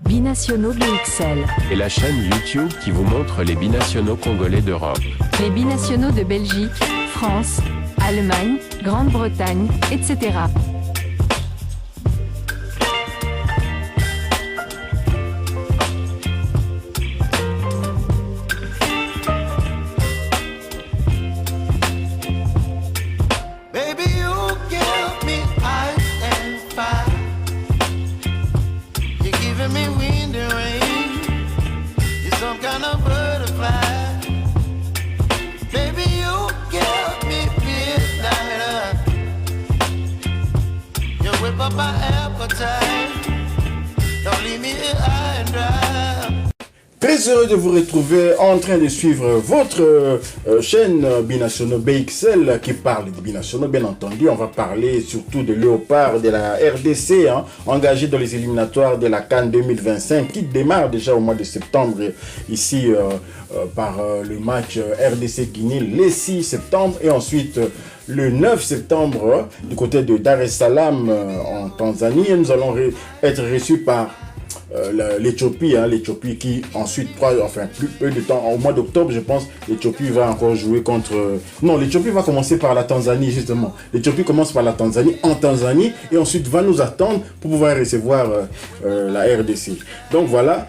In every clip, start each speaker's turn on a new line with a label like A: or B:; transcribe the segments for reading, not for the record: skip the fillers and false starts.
A: Binationaux BXL.
B: Et la chaîne YouTube qui vous montre les binationaux congolais d'Europe.
A: Les binationaux de Belgique, France, Allemagne, Grande-Bretagne, etc.
C: Très heureux de vous retrouver en train de suivre votre chaîne Binationaux BXL qui parle des binationaux. Bien entendu, on va parler surtout de Léopard de la RDC, engagé dans les éliminatoires de la CAN 2025 qui démarre déjà au mois de septembre ici par le match RDC-Guinée le 6 septembre et ensuite le 9 septembre du côté de Dar es Salaam en Tanzanie. Et nous allons être reçus par l'Éthiopie, l'Éthiopie qui ensuite, plus peu de temps, au mois d'octobre, je pense, l'Éthiopie va encore jouer contre... Non, l'Éthiopie va commencer par la Tanzanie, justement. L'Éthiopie commence par la Tanzanie, en Tanzanie, et ensuite va nous attendre pour pouvoir recevoir la RDC. Donc voilà,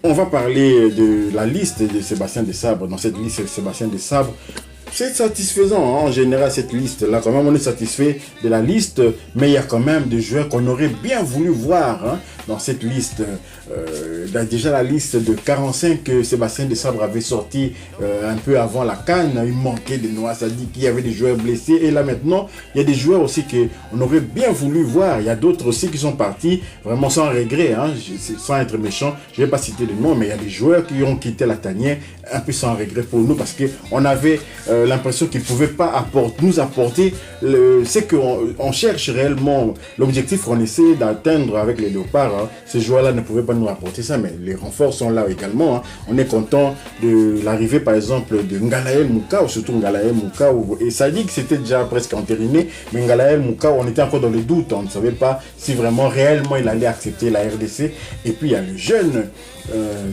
C: on va parler de la liste de Sébastien Desabre. Dans cette liste de Sébastien Desabre, c'est satisfaisant, en général, cette liste-là. Quand même, on est satisfait de la liste, mais il y a quand même des joueurs qu'on aurait bien voulu voir dans cette liste. Déjà, la liste de 45 que Sébastien Desabre avait sorti un peu avant la CAN, il manquait de noix, ça dit qu'il y avait des joueurs blessés. Et là, maintenant, il y a des joueurs aussi qu'on aurait bien voulu voir. Il y a d'autres aussi qui sont partis vraiment sans regret, sans être méchant. Je ne vais pas citer les noms, mais il y a des joueurs qui ont quitté la tanière un peu sans regret pour nous parce qu'on avait l'impression qu'ils ne pouvaient pas nous apporter ce qu'on cherche réellement. L'objectif qu'on essaie d'atteindre avec les Léopards, ces joueurs-là ne pouvaient pas nous apporter ça, mais les renforts sont là également. On est content de l'arrivée, par exemple, de Ngalael Moukao, surtout Ngalael Moukao. Et ça dit que c'était déjà presque entériné, mais Ngalael Moukao, on était encore dans les doutes. On ne savait pas si vraiment, réellement, il allait accepter la RDC. Et puis, il y a le jeune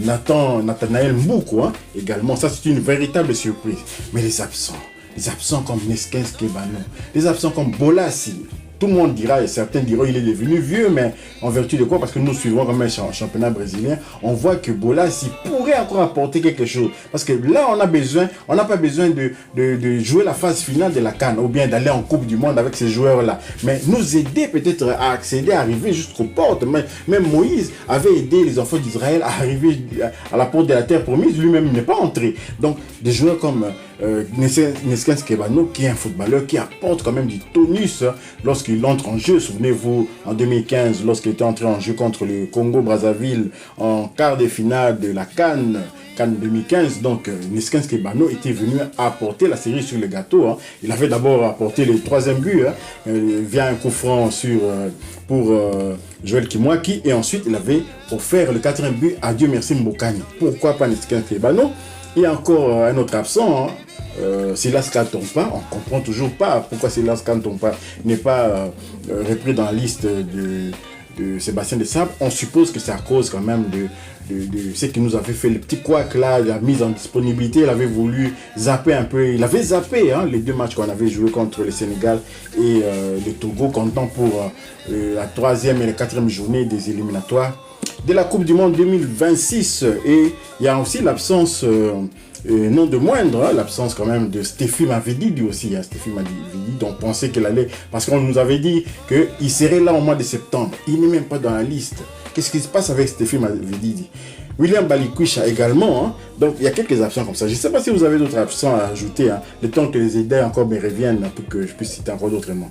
C: Nathanaël Mboukou, également. Ça, c'est une véritable surprise. Mais les absents comme Neskens Kebano, les absents comme Bolassi, tout le monde dira, et certains diront il est devenu vieux, mais en vertu de quoi? Parce que nous suivons comme un championnat brésilien, on voit que Bolassi pourrait encore apporter quelque chose. Parce que là, on n'a pas besoin de jouer la phase finale de la CAN, ou bien d'aller en Coupe du Monde avec ces joueurs-là. Mais nous aider peut-être à accéder, à arriver jusqu'aux portes. Même Moïse avait aidé les enfants d'Israël à arriver à la porte de la terre promise, lui-même n'est pas entré. Donc, des joueurs comme Neskens Kebano, qui est un footballeur qui apporte quand même du tonus lorsqu'il entre en jeu. Souvenez-vous, en 2015, lorsqu'il était entré en jeu contre le Congo-Brazzaville en quart de finale de la CAN 2015, donc Neskens Kebano était venu apporter la série sur le gâteau. Il avait d'abord apporté le 3e but via un coup franc pour Joël Kimwaki, et ensuite il avait offert le 4e but à Dieu merci Mbokani. Pourquoi pas Neskens Kebano? Il y a encore un autre absent, Silas Kantompa. On ne comprend toujours pas pourquoi Silas Kantompa n'est pas repris dans la liste de Sébastien Desabre. On suppose que c'est à cause quand même de ce qui nous avait fait le petit couac là, la mise en disponibilité. Il avait voulu zapper un peu, il avait zappé les 2 matchs qu'on avait joué contre le Sénégal et le Togo, comptant pour la 3e et la 4e journée des éliminatoires de la Coupe du Monde 2026. Et il y a aussi l'absence, non de moindre, l'absence quand même de Stéphie Mavididi aussi. Stéphie Mavididi, dont on pensait qu'elle allait, parce qu'on nous avait dit qu'il serait là au mois de septembre. Il n'est même pas dans la liste. Qu'est-ce qui se passe avec Stéphie Mavididi? William Balikwisha également. Donc il y a quelques absents comme ça. Je ne sais pas si vous avez d'autres absents à ajouter, le temps que les idées encore me reviennent pour que je puisse citer encore d'autres noms.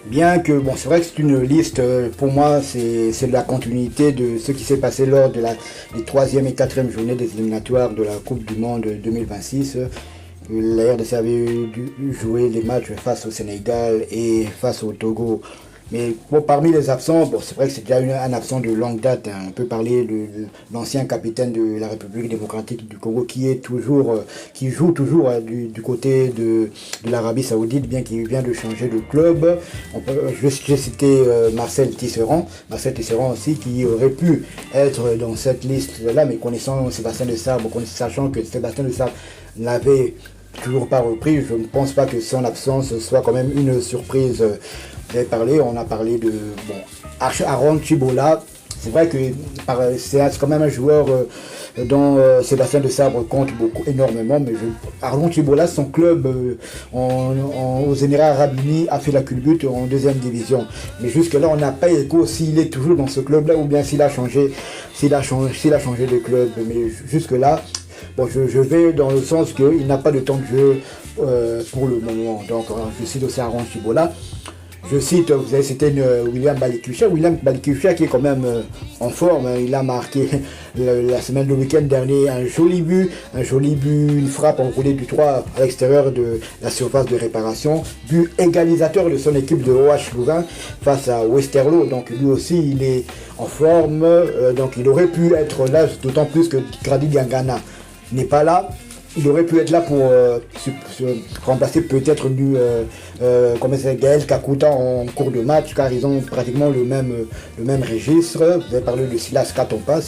D: Bien que, bon, c'est vrai que c'est une liste, pour moi, c'est la continuité de ce qui s'est passé lors de les 3e et 4e journées des éliminatoires de la Coupe du Monde 2026. La RDC avait dû jouer les matchs face au Sénégal et face au Togo Mais bon, parmi les absents, bon, c'est vrai que c'est déjà un absent de longue date. Hein. On peut parler de l'ancien capitaine de la République démocratique du Congo qui joue toujours du côté de l'Arabie Saoudite, bien qu'il vient de changer de club. J'ai cité Marcel Tisserand aussi, qui aurait pu être dans cette liste-là, mais connaissant Sébastien Desabre, sachant que Sébastien Desabre n'avait toujours pas repris, je ne pense pas que son absence soit quand même une surprise. On a parlé de Aaron Chibola. C'est vrai que c'est quand même un joueur dont Sébastien Desabre compte énormément, mais Aaron Chibola, son club aux Émirats Arabes Unis a fait la culbute en deuxième division. Mais jusque-là, on n'a pas écho s'il est toujours dans ce club-là ou bien s'il a changé de club. Mais jusque-là, je vais dans le sens qu'il n'a pas de temps de jeu pour le moment. Donc, je cite aussi Aaron Chibola. Je cite, vous avez cité William Balikusha qui est quand même en forme. Il a marqué la semaine de week-end dernier un joli but, une frappe enroulée du 3 à l'extérieur de la surface de réparation. But égalisateur de son équipe de OH Louvain face à Westerlo. Donc lui aussi il est en forme. Donc il aurait pu être là, d'autant plus que Grady Diangana n'est pas là. Il aurait pu être là pour remplacer peut-être Gaël Kakuta en cours de match, car ils ont pratiquement le même registre. Vous avez parlé de Silas Katompa.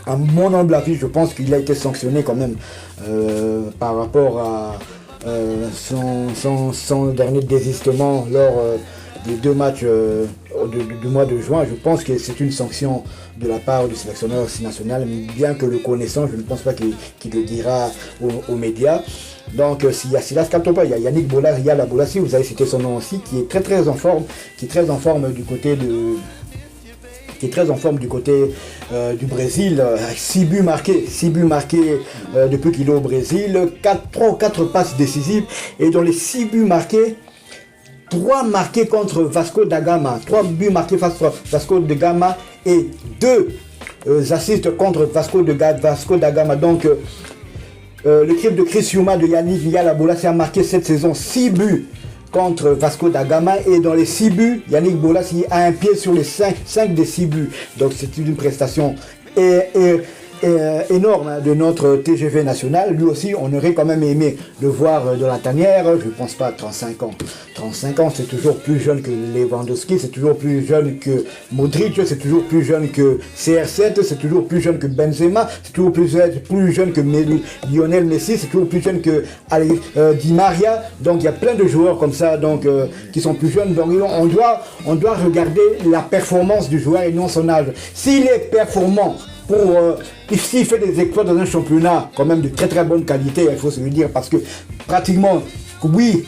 D: À mon humble avis, je pense qu'il a été sanctionné quand même par rapport à son dernier désistement lors des 2 matchs du mois de juin. Je pense que c'est une sanction de la part du sélectionneur national, bien que le connaissant, je ne pense pas qu'il le dira aux médias. Donc s'il y a Silas Katompa, il y a Yannick Bola Bolassi, vous avez cité son nom aussi, qui est très en forme, du côté du Brésil. 6 buts marqués depuis qu'il est au Brésil, 3 ou 4 passes décisives, et dans les 6 buts marqués, 3 marqués contre Vasco da Gama, 3 buts marqués face à Vasco da Gama et 2 assists contre Vasco da Gama. Donc l'équipe de Chris Yuma de Yannick Bolassi a marqué cette saison 6 buts contre Vasco da Gama, et dans les 6 buts, Yannick Bolassi a un pied sur les 5 des 6 buts. Donc c'est une prestation énorme de notre TGV national. Lui aussi, on aurait quand même aimé le voir de la tanière. Je ne pense pas 35 ans. 35 ans, c'est toujours plus jeune que Lewandowski, c'est toujours plus jeune que Modric, c'est toujours plus jeune que CR7, c'est toujours plus jeune que Benzema, c'est toujours plus jeune que Lionel Messi, c'est toujours plus jeune que Di Maria. Donc il y a plein de joueurs comme ça, donc qui sont plus jeunes. Donc on doit regarder la performance du joueur et non son âge. S'il est performant, s'il fait des exploits dans un championnat quand même de très très bonne qualité, il faut se le dire, parce que pratiquement 8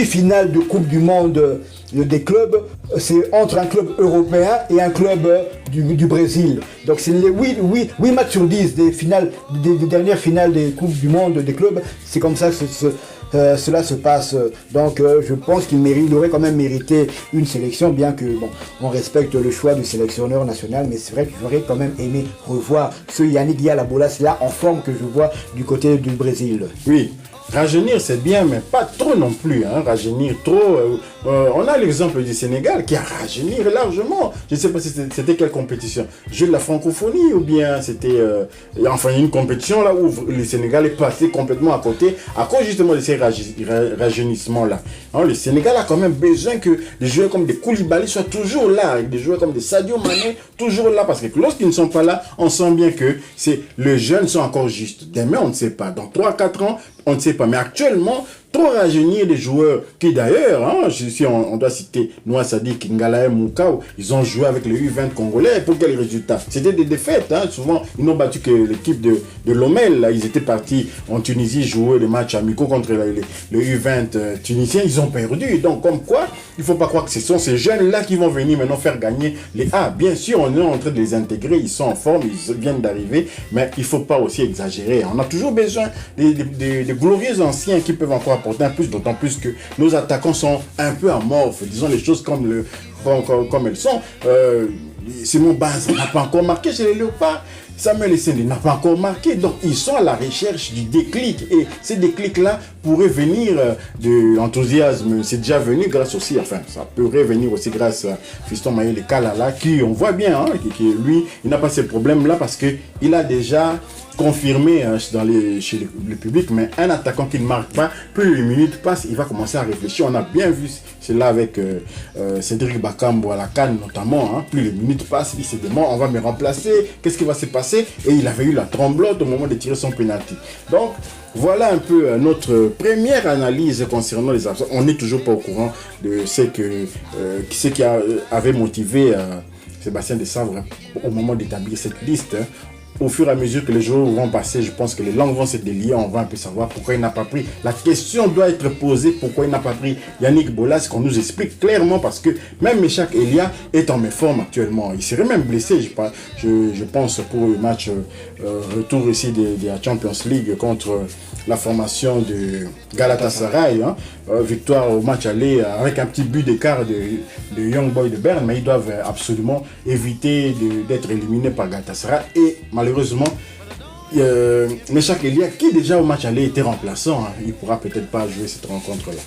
D: finales de Coupe du Monde des clubs, c'est entre un club européen et un club du Brésil. Donc c'est les 8 matchs sur 10 des dernières finales des Coupes du Monde des clubs, c'est comme ça que cela se passe. Donc je pense qu'il aurait quand même mérité une sélection, bien que on respecte le choix du sélectionneur national, mais c'est vrai que j'aurais quand même aimé revoir ce Yannick Bolassi là en forme que je vois du côté du Brésil.
C: Oui. Rajeunir c'est bien, mais pas trop non plus. Rajeunir trop. On a l'exemple du Sénégal qui a rajeuni largement. Je ne sais pas si c'était quelle compétition. Jeu de la francophonie ou bien c'était une compétition là où le Sénégal est passé complètement à côté à cause justement de ces rajeunissements-là. Le Sénégal a quand même besoin que des joueurs comme des Koulibaly soient toujours là, avec des joueurs comme des Sadio Mané toujours là, parce que lorsqu'ils ne sont pas là, on sent bien que les jeunes sont encore justes. Demain, on ne sait pas. Dans 3-4 ans, on ne sait pas. Mais actuellement, trop rajeunir des joueurs qui d'ailleurs, si on doit citer Noah Sadik, Ngalae Moukao, ils ont joué avec les U20 congolais. Pour quel résultat? C'était des défaites. Souvent, ils n'ont battu que l'équipe de Lomel. Là, ils étaient partis en Tunisie jouer des matchs amicaux contre les U20 tunisiens. Ils ont perdu. Donc, comme quoi, il ne faut pas croire que ce sont ces jeunes-là qui vont venir maintenant faire gagner les A. Bien sûr, on est en train de les intégrer. Ils sont en forme, ils viennent d'arriver. Mais il ne faut pas aussi exagérer. On a toujours besoin des glorieux anciens qui peuvent encore apporter un plus, d'autant plus que nos attaquants sont un peu amorphes, disons les choses comme elles sont. Simon Banza n'a pas encore marqué chez les Léopards. Samuel Essende n'a pas encore marqué. Donc, ils sont à la recherche du déclic. Et ces déclics-là pourraient venir de l'enthousiasme. C'est déjà venu grâce aussi, enfin, ça pourrait venir aussi grâce à Fiston Mayele Kalala, qui, on voit bien, hein, qui lui, il n'a pas ces problèmes-là parce qu'il a déjà confirmé chez le public, mais un attaquant qui ne marque pas, plus les minutes passent, il va commencer à réfléchir. On a bien vu cela avec Cédric Bakambu à la CAN notamment, hein. Plus les minutes passent, il se demande, on va me remplacer, qu'est-ce qui va se passer? Et il avait eu la tremblote au moment de tirer son penalty. Donc, voilà un peu notre première analyse concernant les absents. On n'est toujours pas au courant de ce qui avait motivé Sébastien Desabre au moment d'établir cette liste, hein. Au fur et à mesure que les jours vont passer, je pense que les langues vont se délier, on va un peu savoir pourquoi il n'a pas pris. La question doit être posée, pourquoi il n'a pas pris Yannick Bolas, qu'on nous explique clairement, parce que même Meshak Elia est en méforme actuellement. Il serait même blessé, je pense, pour le match retour ici de la Champions League contre la formation de Galatasaray, hein. Victoire au match aller avec un petit but d'écart de Young Boy de Berne, mais ils doivent absolument éviter d'être éliminés par Galatasaray. Et malheureusement, Meshak Elia, qui déjà au match aller était remplaçant, hein, il ne pourra peut-être pas jouer cette rencontre-là.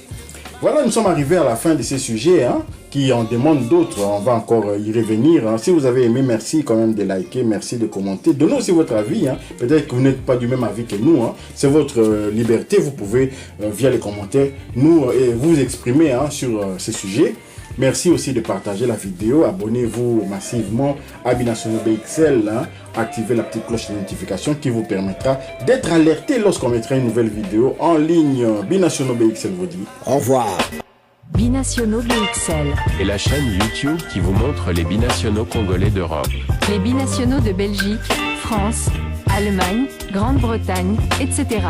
C: Voilà, nous sommes arrivés à la fin de ces sujets, hein, qui en demandent d'autres. On va encore y revenir, hein. Si vous avez aimé, merci quand même de liker, merci de commenter. Donnez aussi votre avis, hein. Peut-être que vous n'êtes pas du même avis que nous, hein. C'est votre liberté. Vous pouvez, via les commentaires, vous exprimer, hein, sur ces sujets. Merci aussi de partager la vidéo. Abonnez-vous massivement à Binationaux BXL, hein. Activez la petite cloche de notification qui vous permettra d'être alerté lorsqu'on mettra une nouvelle vidéo en ligne. Binationaux BXL vous dit
D: Au revoir.
A: Binationaux BXL.
B: Et la chaîne YouTube qui vous montre les binationaux congolais d'Europe.
A: Les binationaux de Belgique, France, Allemagne, Grande-Bretagne, etc.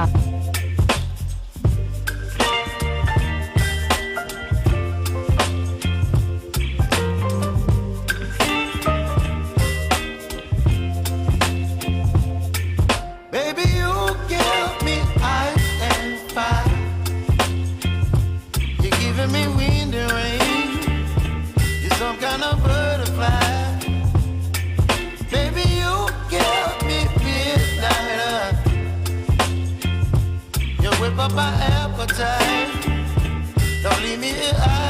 E: My appetite, don't leave me here.